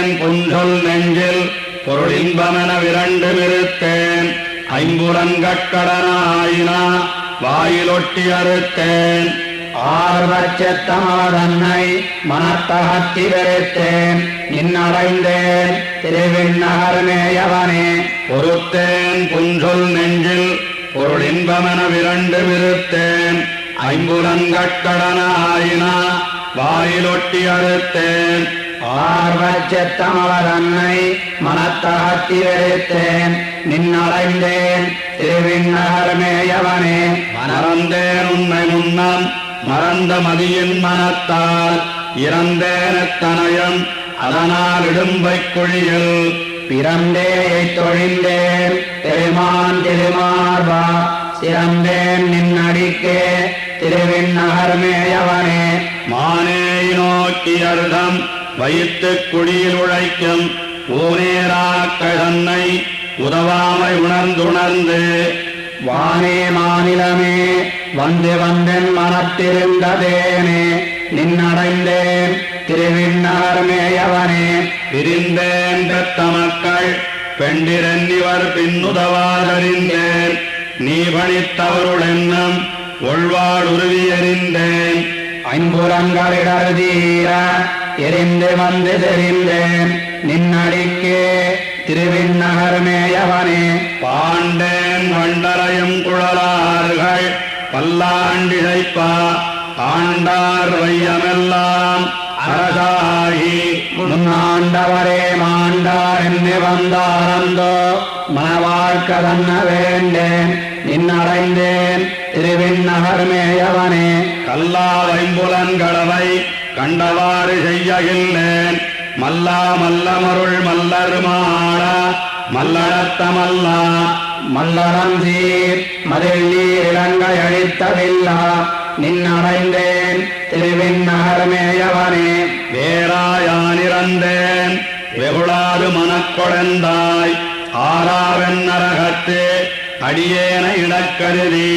இருந்தேன் புஞ்சொல் நெஞ்சில் பொருளின்பமென விரண்டு விருத்தேன் ஐம்புலங்கட்கடனாயினா வாயிலொட்டி அறுத்தேன் ஆர்வச்சத்தமதன்னை மனத்தகத்தி வெறுத்தேன் நின்னடைந்தேன் திருவிண்ணகர்மேயவனே பொறுத்தேன் புஞ்சொல் நெஞ்சில் பொருளின்பமென விரண்டு விருத்தேன் ஐம்புலங்கட்கடனாயினா வாயிலொட்டி அறுத்தேன் ஆர்வச்சத்தமதன்னை மனத்தகத்தி வெறுத்தேன் நின்னடைந்தேன் திருவிண்ணகர்மேயவனே மறந்தேன் உன்னை முன்னம் மறந்த மதியின் மனத்தால் இறந்தேன் எத்தனையம் அதனால் இடும்பை குழியில் பிறந்தேயை தொழிந்தேன் திருமான் திருமார்பா சிறந்தேன் நின்னடிக்கே திருவிண்ணகர்மேயவனே மானேய் நோக்கி அர்த்தம் வைத்து குழியில் உழைக்கும் ஊனேராக்கள் தன்னை உதவாமை உணர்ந்துணர்ந்து வானே மாநிலமே வந்து வந்தென் மனத்திருந்ததேனே நின்னடைந்தேன் திருவிண்ணகர்மேயவனே பிரிந்தேன் பெத்த மக்கள் பெண்டிரன்னிவர் பின்னுதவாதறிந்தேன் நீ பணித்தவருள் என்னும் ஒழ்வாள் உருவி எறிந்தேன் ஐம்புலங்களிடர்தீர எரிந்து வந்து தெரிந்தேன் நின்னடிக்கே திருவிண்ணகர்மேயவனே பாண்டேன் வண்டரையும் குழலார்கள் பல்லாண்டிழைப்பா ஆண்டார் வையமெல்லாம் அரசாகி முன்னாண்டவரே மாண்டார் என்று வந்தாரந்தோ மனவாழ்க்க தன்ன வேண்டேன் நின்னடைந்தேன் திருவிண்ணகர்மேயவனே கல்லா வைம்புலன்களவை கண்டவாறு செய்யகில்லேன் மல்லா மல்லமருள் மல்லருமாட மல்லடத்தமல்லா மல்லரந்தீர் மதில் நீர் இலங்கை அழித்ததில்லா நின்னடைந்தேன் திருவிண்ணகர்மேயவனே வேறாயானிறந்தேன் வெகுளாது மனக்கொடந்தாய் ஆறாவென் நரகத்து அடியேனை இடக்கருதி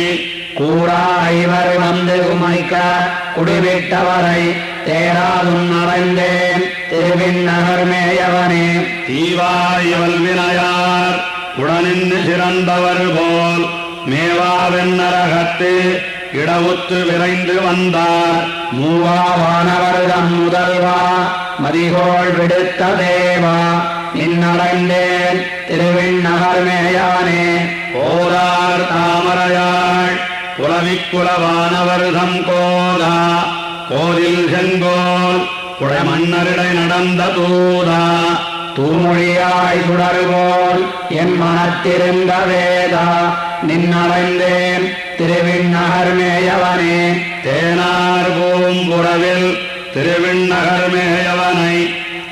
கூறா ஐவர் வந்து உமைக்க குடிவிட்டவரை தேராதும் அடைந்தேன் திருவிண்ணகர்மேயவனே தீவாய் வல்வினையார் உடனின்று சிறந்தவர் போல் மேவாவென் நரகத்து இடவுத்து விரைந்து வந்தார் மூவாவானவர்தம் முதல்வா மதிகோள் விடுத்த தேவா நின்னடைந்தேன் திருவிண்ணகர்மேயவனே போதார் தாமரையாள் புலவிக்குலவானவர்தம் கோதா கோதில் செங்கோல் குழமன்னரிடை நடந்த தூதா தூமொழியாய் சுடர்போல் என் மனத்திருந்த வேதா நின்னடைந்தேன் திருவிண்ணகர்மேயவனே தேனார் பூம்புறவில் திருவிண்ணகர்மேயவனை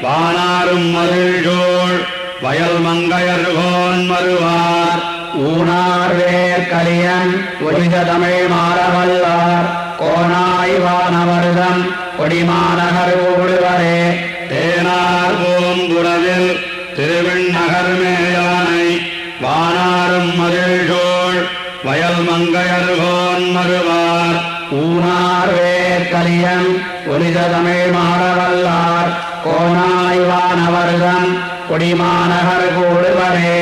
வானாரும் மதிழ்கோள் வயல் மங்கையர்கோன் மறுவார் ஊனார் வேர் கலியன் ஒழித தமிழ் மாறவல்லார் கோணாய்வானவர்தம் கொடிமாநகர் ஓடுவரே தேனார் பூம்புறவில் திருவிண்ணகர்மேயவனை வானாரும் மதிழ்கோள் வயல் மங்கையர்கோன் மறுவார் ஊனார் வேர் கலியன் ஒழித தமிழ் மாறவல்லார் கோணாய்வானவர்தம் கொடிமாநகர் கூடுவரே